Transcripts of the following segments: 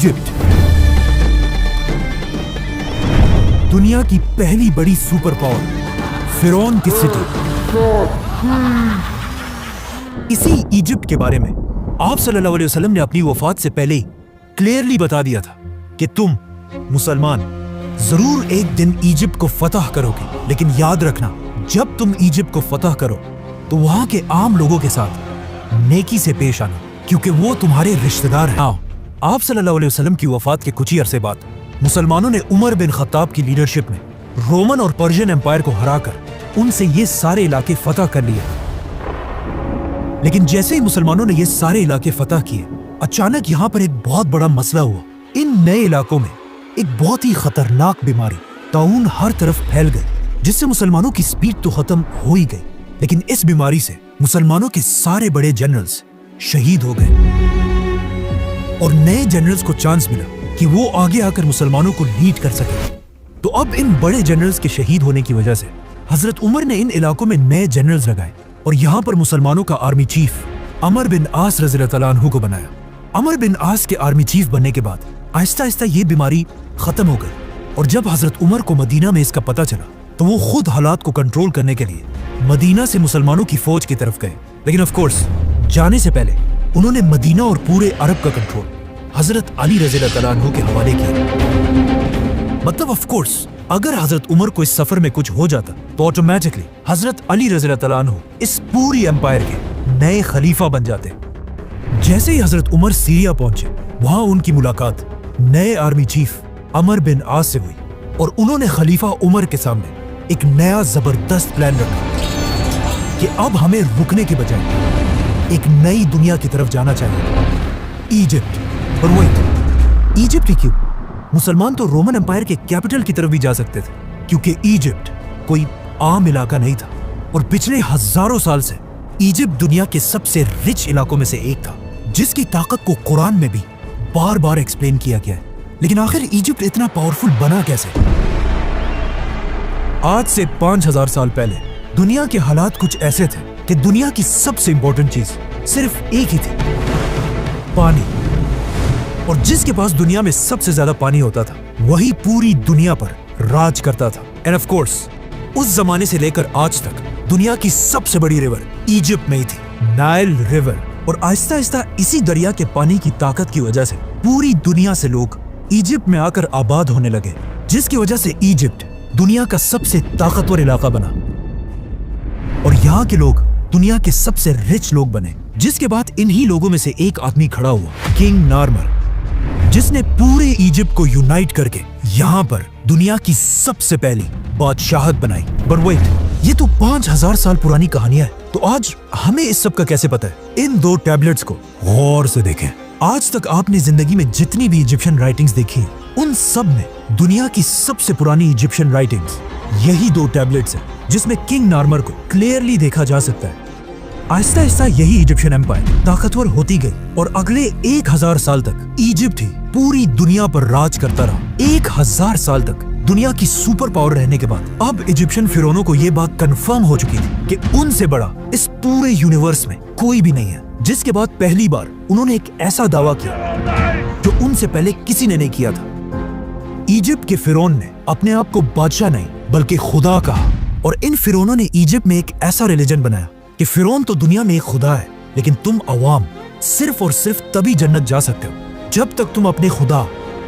Egypt, दुनिया की पहली बड़ी सुपर पावर, फिरौन की सिटी। इसी इजिप्ट के बारे में आप सल्लल्लाहु अलैहि वसल्लम ने अपनी वफात से पहले ही क्लियरली बता दिया था कि तुम मुसलमान जरूर एक दिन इजिप्ट को फतह करोगे, लेकिन याद रखना जब तुम इजिप्ट को फतह करो तो वहां के आम लोगों के साथ नेकी से पेश आना, क्योंकि वो तुम्हारे रिश्तेदार हैं। आप सल्लल्लाहु अलैहि वसल्लम की वफात के कुछ ही अरसे बाद मुसलमानों ने उमर बिन खत्ताब की लीडरशिप में रोमन और पर्शियन एम्पायर को हराकर उनसे ये सारे इलाके फतह कर लिए। लेकिन जैसे ही मुसलमानों ने ये सारे इलाके फतह किए, अचानक यहाँ पर एक बहुत बड़ा मसला हुआ। इन नए इलाकों में एक बहुत ही खतरनाक बीमारी ताउन हर तरफ फैल गई, जिससे मुसलमानों की स्पीड तो खत्म हो ही गई, लेकिन इस बीमारी से मुसलमानों के सारे बड़े जनरल्स शहीद हो गए और नए जनरल्स को चांस मिला कि वो आगे आकर मुसलमानों को लीड कर सके। तो अब इन बड़े जनरल्स के शहीद होने की वजह से हजरत उमर ने इन इलाकों में नए जनरल्स लगाए और यहाँ पर मुसलमानों का आर्मी चीफ अमर बिन आस रज़ियल्लाहु अन्हु को बनाया। अमर बिन आस के आर्मी चीफ बनने के बाद आहिस्ता आहिस्ता ये बीमारी खत्म हो गई और जब हजरत उमर को मदीना में इसका पता चला तो वो खुद हालात को कंट्रोल करने के लिए मदीना से मुसलमानों की फौज की तरफ गए। लेकिन ऑफ कोर्स जाने से पहले उन्होंने मदीना और पूरे अरब का कंट्रोल हजरत अली रज़ियल्लाहु अन्हु के हवाले किया। मतलब ऑफ कोर्स अगर हजरत उमर को इस सफर में कुछ हो जाता तो ऑटोमेटिकली हजरत अली रज़ियल्लाहु अन्हु इस पूरी एम्पायर के नए खलीफा बन जाते। जैसे ही हजरत उमर सीरिया पहुंचे, वहां उनकी मुलाकात नए आर्मी चीफ अमर बिन आस से हुई और उन्होंने खलीफा उमर के सामने एक नया जबरदस्त प्लान रखा कि अब हमें रुकने के बजाय एक नई दुनिया की तरफ जाना चाहिए, इजिप्ट। और वही इजिप्ट ही क्यों, मुसलमान तो रोमन एम्पायर के कैपिटल की तरफ भी जा सकते थे, क्योंकि इजिप्ट कोई आम इलाका नहीं था और पिछले हजारों साल से इजिप्ट दुनिया के सबसे रिच इलाकों में से एक था, जिसकी ताकत को कुरान में भी बार बार एक्सप्लेन किया गया है। लेकिन आखिर इजिप्ट इतना पावरफुल बना कैसे? आज से 5000 साल पहले दुनिया के हालात कुछ ऐसे थे कि दुनिया की सबसे इंपॉर्टेंट चीज सिर्फ एक ही थी, पानी। और जिसके पास दुनिया में सबसे ज्यादा पानी होता था वही पूरी दुनिया पर राज करता था। एंड ऑफ कोर्स उस जमाने से लेकर आज तक दुनिया की सबसे बड़ी रिवर इजिप्ट में ही थी, नाइल रिवर। और आहिस्ता आहिस्ता इसी दरिया के पानी की ताकत की वजह से पूरी दुनिया से लोग इजिप्ट में आकर आबाद होने लगे, जिसकी वजह से इजिप्ट दुनिया का सबसे ताकतवर इलाका बना और यहाँ के लोग दुनिया के सबसे रिच लोग बने। जिसके बाद इन्हीं लोगों में से एक आदमी खड़ा हुआ, किंग नार्मर, जिसने पूरे इजिप्ट को यूनाइट करके यहाँ पर दुनिया की सबसे पहली बादशाहत बनाई। बट वेट, ये तो 5000 साल पुरानी कहानियां है, तो आज हमें इस सब का कैसे पता है? इन 2 टैबलेट्स को गौर से देखें। आज तक आपने जिंदगी में जितनी भी इजिप्शियन राइटिंग्स देखी हैं, उन सब में दुनिया की सबसे पुरानी इजिप्शियन राइटिंग्स यही 2 टैबलेट्स हैं, जिसमें किंग नार्मर को क्लियरली देखा जा सकता है। आहिस्ता आहिस्ता यही इजिप्शियन एम्पायर ताकतवर होती गई और अगले 1000 साल तक इजिप्ट ही पूरी दुनिया पर राज करता रहा। 1000 साल तक दुनिया की सुपर पावर रहने के बाद अब इजिप्शियन फिरौनों को यह बात कंफर्म हो चुकी थी कि उनसे बड़ा इस पूरे यूनिवर्स में कोई भी नहीं है। जिसके बाद पहली बार उन्होंने एक ऐसा दावा किया जो उनसे पहले किसी ने नहीं किया था। इजिप्ट के फिरौन ने अपने आप को बादशाह नहीं बल्कि खुदा कहा और इन फिरौनों ने इजिप्ट में एक ऐसा रिलीजन बनाया कि फिरौन तो दुनिया में एक खुदा है, लेकिन तुम अवाम सिर्फ और सिर्फ तभी जन्नत जा सकते हो जब तक तुम अपने खुदा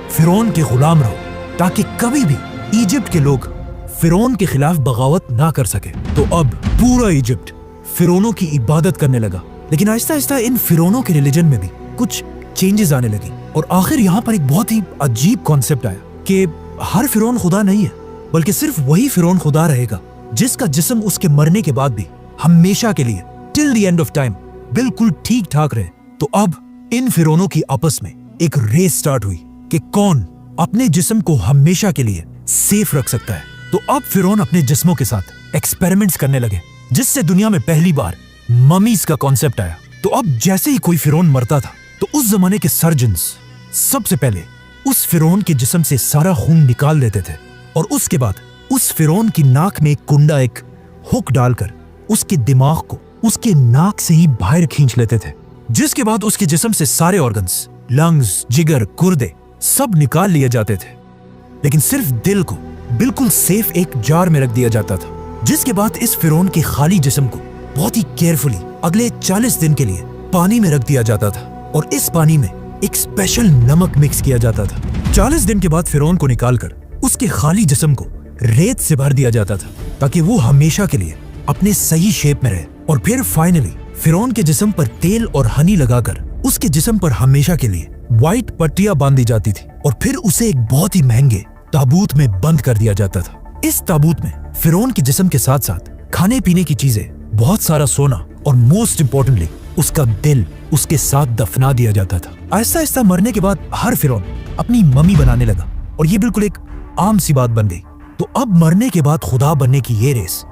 फिरौन के गुलाम रहो, ताकि कभी भी इजिप्ट के लोग फिरौन के खिलाफ बगावत ना कर सके। तो अब पूरा इजिप्ट फिरौनों की इबादत करने लगा। लेकिन आहिस्ता आहिस्ता इन फिरौनों के रिलीजन में भी कुछ चेंजेस आने लगी और आखिर यहाँ पर एक बहुत ही अजीब कॉन्सेप्ट आया कि हर फिरौन खुदा नहीं है, बल्कि सिर्फ वही फिरौन खुदा रहेगा जिसका जिस्म उसके मरने के बाद भी हमेशा के लिए till the end of time बिल्कुल ठीक ठाक रहे। तो अब इन फिरौनों की आपस में एक रेस स्टार्ट हुई कि कौन अपने जिस्म को हमेशा के लिए सेफ रख सकता है। तो अब फिरौन अपने जिस्मों के साथ एक्सपेरिमेंट्स करने लगे, जिससे दुनिया में पहली बार ममीज का कॉन्सेप्ट आया। तो अब जैसे ही कोई फिरौन मरता था तो उस जमाने के सर्जन्स सबसे पहले उस फिरौन के जिस्म से सारा खून निकाल देते थे और उसके बाद उस फिरौन की नाक में एक कुंडा, एक हुक डालकर उसके दिमाग को उसके नाक से ही बाहर खींच लेते थे, जिसके बाद उसके जिस्म से सारे ऑर्गन्स, लंग्स, जिगर, गुर्दे सब निकाल लिए जाते थे, लेकिन सिर्फ दिल को बिल्कुल सेफ एक जार में रख दिया जाता था। जिसके बाद इस फिरौन के खाली जिस्म को बहुत ही केयरफुली अगले 40 दिन के लिए पानी में रख दिया जाता था और इस पानी में एक स्पेशल नमक मिक्स किया जाता था। 40 दिन के बाद फिरौन को निकालकर उसके खाली जिस्म को रेत से भर दिया जाता था ताकि वो हमेशा के लिए अपने सही शेप में रहे। और फिर फाइनली फिरौन के जिस्म पर तेल और हनी लगाकर उसके जिस्म पर हमेशा के लिए व्हाइट पट्टियां बांधी जाती थी और फिर उसे एक बहुत ही महंगे ताबूत में बंद कर दिया जाता था। इस ताबूत में फिरौन के जिस्म के साथ साथ खाने पीने की चीजें, बहुत सारा सोना और मोस्ट इम्पोर्टेंटली उसका दिल उसके साथ दफना दिया जाता था। आहिस्ता आहिस्ता मरने के बाद हर फिरौन अपनी मम्मी बनाने लगा और ये बिल्कुल एक आम सी बात बन गई। तो अब मरने के बाद खुदा बनने की ये रेस